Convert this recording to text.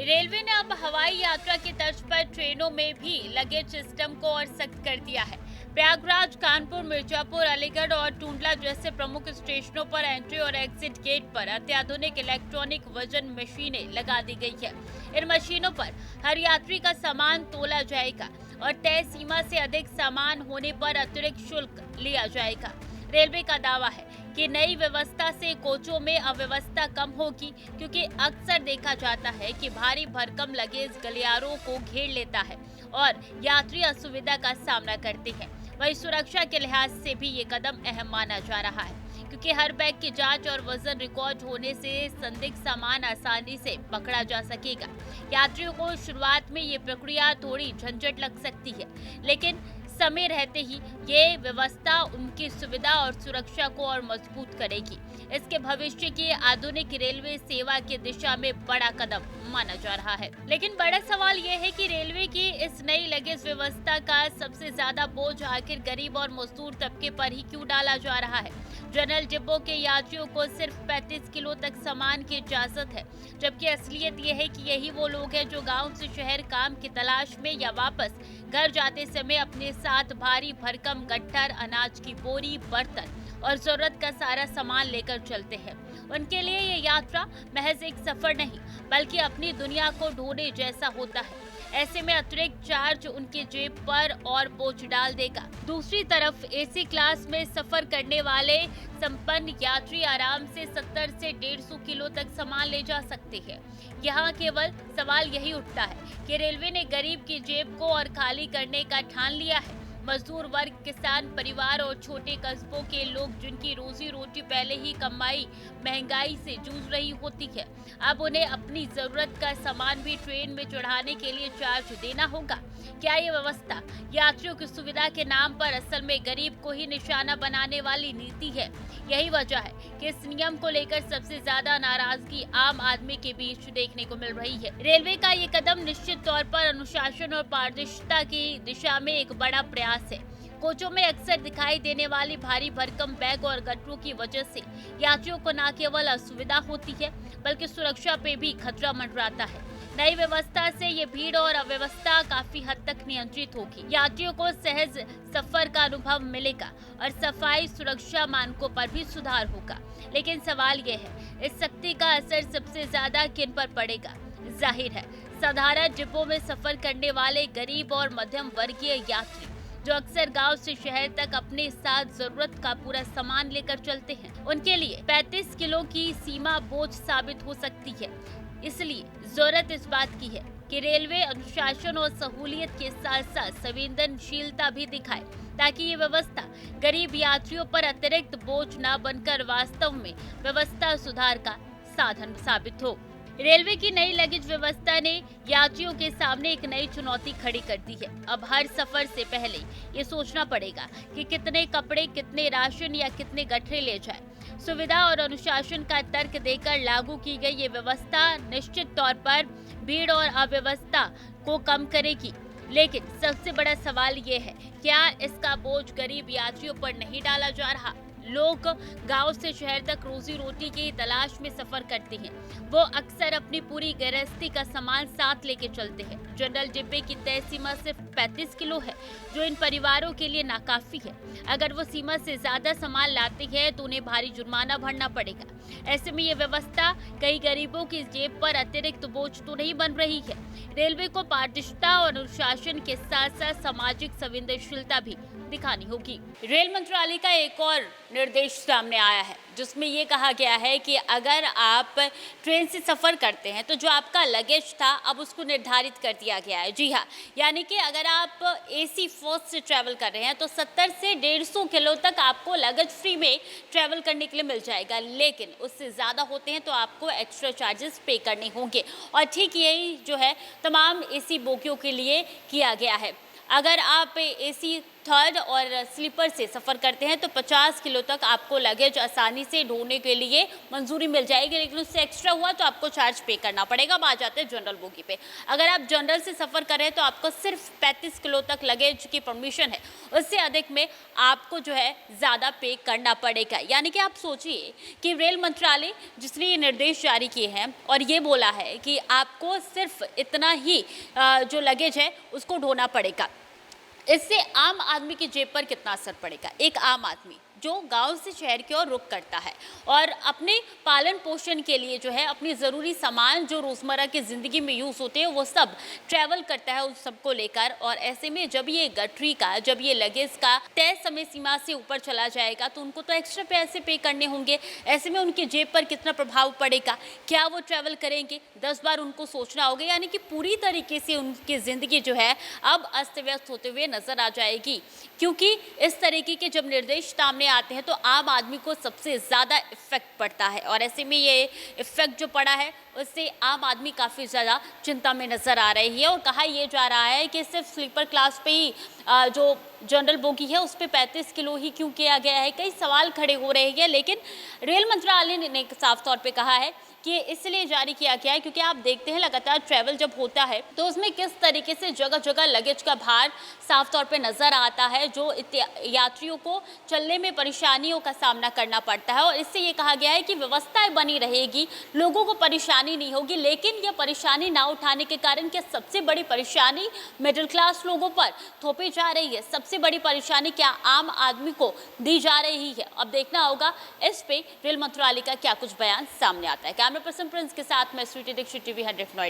Railway ने अब हवाई यात्रा की तर्ज पर ट्रेनों में भी लगेज सिस्टम को और सख्त कर दिया है। प्रयागराज, कानपुर, मिर्जापुर, अलीगढ़ और टूंडला जैसे प्रमुख स्टेशनों पर एंट्री और एग्जिट गेट पर अत्याधुनिक इलेक्ट्रॉनिक वजन मशीनें लगा दी गई है। इन मशीनों पर हर यात्री का सामान तोला जाएगा और तय सीमा से अधिक सामान होने पर अतिरिक्त शुल्क लिया जाएगा। रेलवे का दावा है कि नई व्यवस्था से कोचों में अव्यवस्था कम होगी, क्योंकि अक्सर देखा जाता है कि भारी भरकम लगेज गलियारों को घेर लेता है और यात्री असुविधा का सामना करते हैं। वहीं सुरक्षा के लिहाज से भी ये कदम अहम माना जा रहा है, क्योंकि हर बैग की जांच और वजन रिकॉर्ड होने से संदिग्ध सामान आसानी से पकड़ा जा सकेगा। यात्रियों को शुरुआत में ये प्रक्रिया थोड़ी झंझट लग सकती है, लेकिन समय रहते ही ये व्यवस्था उनकी सुविधा और सुरक्षा को और मजबूत करेगी। इसके भविष्य की आधुनिक रेलवे सेवा की दिशा में बड़ा कदम माना जा रहा है। लेकिन बड़ा सवाल ये है कि रेलवे की इस नई लगेज व्यवस्था का सबसे ज्यादा बोझ आखिर गरीब और मजदूर तबके पर ही क्यों डाला जा रहा है। जनरल डिब्बों के यात्रियों को सिर्फ 35 किलो तक सामान की इजाजत है, जबकि असलियत यह है कि यही वो लोग हैं जो गांव से शहर काम की तलाश में या वापस घर जाते समय अपने साथ भारी भरकम गट्ठर, अनाज की बोरी, बर्तन और जरूरत का सारा सामान लेकर चलते हैं। उनके लिए ये यात्रा महज एक सफर नहीं, बल्कि अपनी दुनिया को ढूंढने जैसा होता है। ऐसे में अतिरिक्त चार्ज उनकी जेब पर और बोझ डाल देगा। दूसरी तरफ एसी क्लास में सफर करने वाले संपन्न यात्री आराम से 70 से 150 किलो तक सामान ले जा सकते हैं। यहाँ केवल सवाल यही उठता है कि रेलवे ने गरीब की जेब को और खाली करने का ठान लिया है। मजदूर वर्ग, किसान परिवार और छोटे कस्बों के लोग, जिनकी रोजी रोटी पहले ही कमाई महंगाई से जूझ रही होती है, अब उन्हें अपनी जरूरत का सामान भी ट्रेन में चढ़ाने के लिए चार्ज देना होगा। क्या ये व्यवस्था यात्रियों की सुविधा के नाम पर असल में गरीब को ही निशाना बनाने वाली नीति है? यही वजह है कि इस नियम को लेकर सबसे ज्यादा नाराजगी आम आदमी के बीच देखने को मिल रही है। रेलवे का ये कदम निश्चित तौर पर अनुशासन और पारदर्शिता की दिशा में एक बड़ा प्रयास है। कोचों में अक्सर दिखाई देने वाली भारी भरकम बैग और गट्टरों की वजह से यात्रियों को न केवल असुविधा होती है, बल्कि सुरक्षा पे भी खतरा मंडराता है। नई व्यवस्था से ये भीड़ और अव्यवस्था काफी हद तक नियंत्रित होगी। यात्रियों को सहज सफर का अनुभव मिलेगा और सफाई सुरक्षा मानकों पर भी सुधार होगा। लेकिन सवाल ये है, इस सख्ती का असर सबसे ज्यादा किन पर पड़ेगा? जाहिर है, साधारण डिब्बों में सफर करने वाले गरीब और मध्यम वर्गीय यात्री, जो अक्सर गांव से शहर तक अपने साथ जरूरत का पूरा सामान लेकर चलते हैं। उनके लिए 35 किलो की सीमा बोझ साबित हो सकती है। इसलिए जरूरत इस बात की है कि रेलवे अनुशासन और सहूलियत के साथ साथ संवेदनशीलता भी दिखाए, ताकि ये व्यवस्था गरीब यात्रियों पर अतिरिक्त बोझ न बनकर वास्तव में व्यवस्था सुधार का साधन साबित हो। रेलवे की नई लगेज व्यवस्था ने यात्रियों के सामने एक नई चुनौती खड़ी कर दी है। अब हर सफर से पहले ये सोचना पड़ेगा कि कितने कपड़े, कितने राशन या कितने गठरी ले जाए। सुविधा और अनुशासन का तर्क देकर लागू की गई ये व्यवस्था निश्चित तौर पर भीड़ और अव्यवस्था को कम करेगी। लेकिन सबसे बड़ा सवाल ये है, क्या इसका बोझ गरीब यात्रियों पर नहीं डाला जा रहा? लोग गांव से शहर तक रोजी रोटी की तलाश में सफर करते हैं। वो अक्सर अपनी पूरी गृहस्थी का सामान साथ लेके चलते हैं। जनरल डिब्बे की तय सीमा सिर्फ 35 किलो है, जो इन परिवारों के लिए नाकाफी है। अगर वो सीमा से ज्यादा सामान लाते हैं तो उन्हें भारी जुर्माना भरना पड़ेगा। ऐसे में ये व्यवस्था कई गरीबों की जेब पर अतिरिक्त बोझ तो नहीं बन रही है। रेलवे को पारदर्शिता और अनुशासन के साथ साथ सामाजिक संवेदनशीलता भी दिखानी होगी। रेल मंत्रालय का एक और निर्देश सामने आया है, जिसमें ये कहा गया है कि अगर आप ट्रेन से सफर करते हैं तो जो आपका लगेज था अब उसको निर्धारित कर दिया गया है। जी हाँ, यानी कि अगर आप एसी फर्स्ट से ट्रैवल कर रहे हैं तो 70 से 150 किलो तक आपको लगेज फ्री में ट्रैवल करने के लिए मिल जाएगा, लेकिन उससे ज़्यादा होते हैं तो आपको एक्स्ट्रा चार्जेस पे करने होंगे। और ठीक यही जो है तमाम एसी बोगियों के लिए किया गया है। अगर आप एसी थर्ड और स्लीपर से सफ़र करते हैं तो 50 किलो तक आपको लगेज आसानी से ढोने के लिए मंजूरी मिल जाएगी, लेकिन उससे एक्स्ट्रा हुआ तो आपको चार्ज पे करना पड़ेगा। अब आ जाते हैं जनरल बोगी पे। अगर आप जनरल से सफ़र कर रहे हैं तो आपको सिर्फ 35 किलो तक लगेज की परमिशन है, उससे अधिक में आपको जो है ज़्यादा पे करना पड़ेगा। यानी कि आप सोचिए कि रेल मंत्रालय जिसने ये निर्देश जारी किए हैं और ये बोला है कि आपको सिर्फ इतना ही जो लगेज है उसको ढोना पड़ेगा। इससे आम आदमी की जेब पर कितना असर पड़ेगा? एक आम आदमी जो गांव से शहर की ओर रुख करता है और अपने पालन पोषण के लिए जो है अपनी ज़रूरी सामान जो रोज़मर्रा की ज़िंदगी में यूज़ होते हैं वो सब ट्रैवल करता है उस सबको लेकर, और ऐसे में जब ये गठरी का, जब ये लगेज का तय समय सीमा से ऊपर चला जाएगा तो उनको तो एक्स्ट्रा पैसे पे करने होंगे। ऐसे में उनकी जेब पर कितना प्रभाव पड़ेगा? क्या वो ट्रैवल करेंगे? 10 बार उनको सोचना होगा। यानी कि पूरी तरीके से उनकी ज़िंदगी जो है अब अस्त व्यस्त होते हुए नजर आ जाएगी, क्योंकि इस तरीके के जब निर्देश सामने आते हैं तो आम आदमी को सबसे ज़्यादा इफेक्ट पड़ता है, और ऐसे में ये इफेक्ट जो पड़ा है उससे आम आदमी काफ़ी ज़्यादा चिंता में नज़र आ रही है। और कहा यह जा रहा है कि सिर्फ स्लीपर क्लास पे ही जो जनरल बोगी है उस पर 35 किलो ही क्यों किया गया है, कई सवाल खड़े हो रहे हैं। लेकिन रेल मंत्रालय ने साफ तौर पे कहा है कि इसलिए जारी किया गया है क्योंकि आप देखते हैं लगातार ट्रैवल जब होता है तो उसमें किस तरीके से जगह जगह लगेज का भार साफ तौर पे नज़र आता है, जो यात्रियों को चलने में परेशानियों का सामना करना पड़ता है। और इससे ये कहा गया है कि व्यवस्थाएं बनी रहेगी, लोगों को परेशानी नहीं होगी। लेकिन यह परेशानी ना उठाने के कारण क्या सबसे बड़ी परेशानी मिडिल क्लास लोगों पर थोपी जा रही है? सबसे बड़ी परेशानी क्या आम आदमी को दी जा रही है? अब देखना होगा इस पे रेल मंत्रालय का क्या कुछ बयान सामने आता है। कैमरा पर्सन प्रिंस के साथ मैं स्वीटी दीक्षित, TV 100 नोएडा।